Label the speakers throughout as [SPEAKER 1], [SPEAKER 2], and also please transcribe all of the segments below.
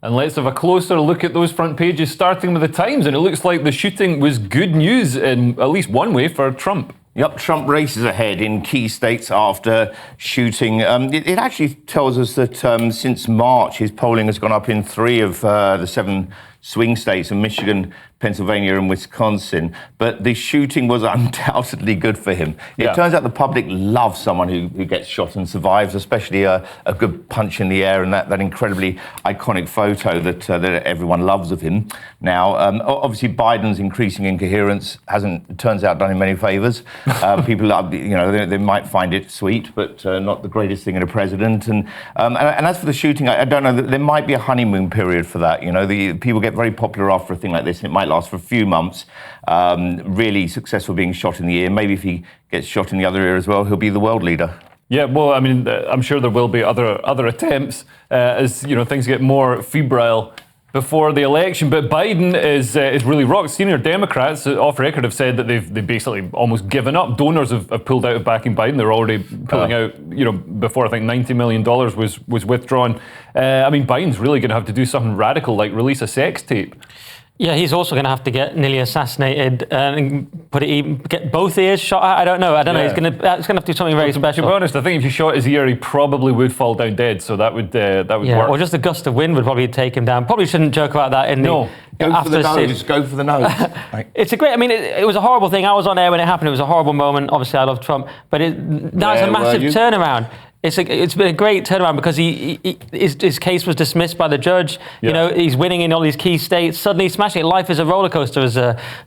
[SPEAKER 1] And let's have a closer look at those front pages, starting with the Times. And it looks like the shooting was good news in at least one way for Trump.
[SPEAKER 2] Yep, Trump races ahead in key states after shooting. It actually tells us that since March, his polling has gone up in 3 of the 7 swing states, in Michigan, Pennsylvania and Wisconsin. But the shooting was undoubtedly good for him. It turns out the public loves someone who gets shot and survives, especially a good punch in the air and that incredibly iconic photo that everyone loves of him. Now, obviously, Biden's increasing incoherence hasn't, it turns out, done him many favors. People, they might find it sweet, but not the greatest thing in a president. And as for the shooting, I don't know. There might be a honeymoon period for that. The people get very popular after a thing like this, and it might last for a few months. Really successful being shot in the ear. Maybe if he gets shot in the other ear as well, he'll be the world leader.
[SPEAKER 1] Yeah, well, I mean, I'm sure there will be other attempts as things get more febrile before the election. But Biden is really rocked. Senior Democrats off record have said that they've basically almost given up. Donors have pulled out of backing Biden. They're already pulling out. Before I think $90 million was withdrawn. I mean, Biden's really going to have to do something radical, like release a sex tape.
[SPEAKER 3] Yeah, he's also going to have to get nearly assassinated and get both ears shot at. I don't know. He's going to have to do something very special.
[SPEAKER 1] To be honest, I think if you shot his ear, he probably would fall down dead. So that would work.
[SPEAKER 3] Or just a gust of wind would probably take him down. Probably shouldn't joke about that in
[SPEAKER 2] Go for the nose. Go for the nose.
[SPEAKER 3] It's a great. I mean, it was a horrible thing. I was on air when it happened. It was a horrible moment. Obviously, I love Trump, but now it's a massive turnaround. It's been a great turnaround because his case was dismissed by the judge.
[SPEAKER 1] Yeah.
[SPEAKER 3] He's winning in all these key states. Suddenly he's smashing it. Life is a roller coaster,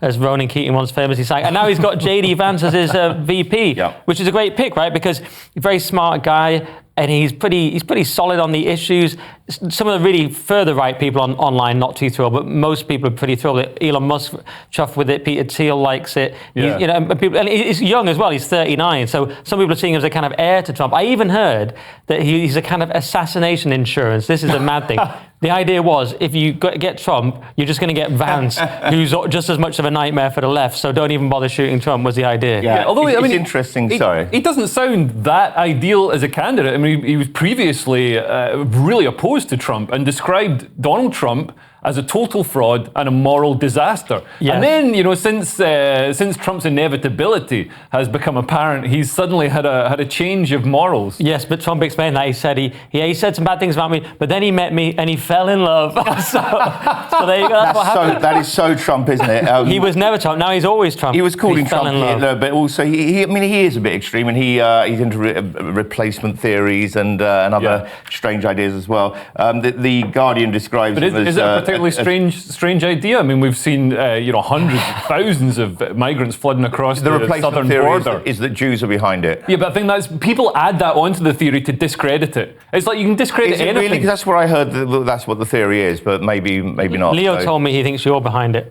[SPEAKER 3] as Ronan Keating once famously sang. And now he's got J.D. Vance as his VP, which is a great pick, right? Because he's a very smart guy. And he's pretty solid on the issues. Some of the really further right people online not too thrilled, but most people are pretty thrilled. Elon Musk chuffed with it. Peter Thiel likes it.
[SPEAKER 1] Yeah.
[SPEAKER 3] And he's young as well. He's 39. So some people are seeing him as a kind of heir to Trump. I even heard that he's a kind of assassination insurance. This is a mad thing. The idea was, if you get Trump, you're just going to get Vance, who's just as much of a nightmare for the left. So don't even bother shooting Trump, was the idea.
[SPEAKER 2] Yeah. Although it's interesting.
[SPEAKER 1] He doesn't sound that ideal as a candidate. I mean, he was previously really opposed to Trump and described Donald Trump as a total fraud and a moral disaster.
[SPEAKER 3] Yes.
[SPEAKER 1] And then, since Trump's inevitability has become apparent, he's suddenly had a change of morals.
[SPEAKER 3] Yes, but Trump explained that. He said he said some bad things about me, but then he met me and he fell in love. so there you go. That's what happened.
[SPEAKER 2] That is so Trump, isn't it?
[SPEAKER 3] He was never Trump. Now he's always Trump.
[SPEAKER 2] He was calling Trump Hitler, but also he is a bit extreme, and he's into replacement theories and other strange ideas as well. The Guardian describes him as...
[SPEAKER 1] Is it a particularly strange idea? I mean, we've seen hundreds, thousands of migrants flooding across the southern border.
[SPEAKER 2] Is that Jews are behind it?
[SPEAKER 1] Yeah, but I think people add that onto the theory to discredit it. It's like you can discredit anything. Really?
[SPEAKER 2] Because that's what I heard. That's what the theory is, but maybe not.
[SPEAKER 3] Leo told me he thinks you're behind it.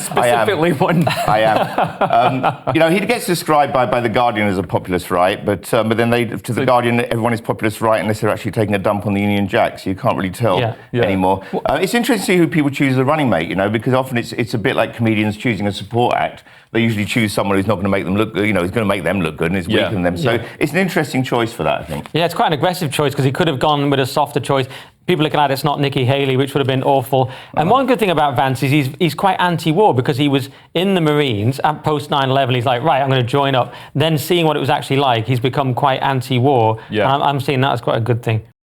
[SPEAKER 1] Specifically one.
[SPEAKER 2] I am. He gets described by the Guardian as a populist right, but then to the Guardian, everyone is populist right unless they're actually taking a dump on the Union Jack. So you can't really tell anymore. It's interesting to see who people choose as a running mate. Because often it's a bit like comedians choosing a support act. They usually choose someone who's not going to make them look good. Who's going to make them look good and is weaker than them. So it's an interesting choice for that, I think.
[SPEAKER 3] Yeah, it's quite an aggressive choice because he could have gone with a softer choice. People looking at it's not Nikki Haley, which would have been awful. And one good thing about Vance is he's quite anti-war because he was in the Marines at post 9/11. He's like, right, I'm going to join up. Then seeing what it was actually like, he's become quite anti-war.
[SPEAKER 1] Yeah.
[SPEAKER 3] I'm seeing that as quite a good thing.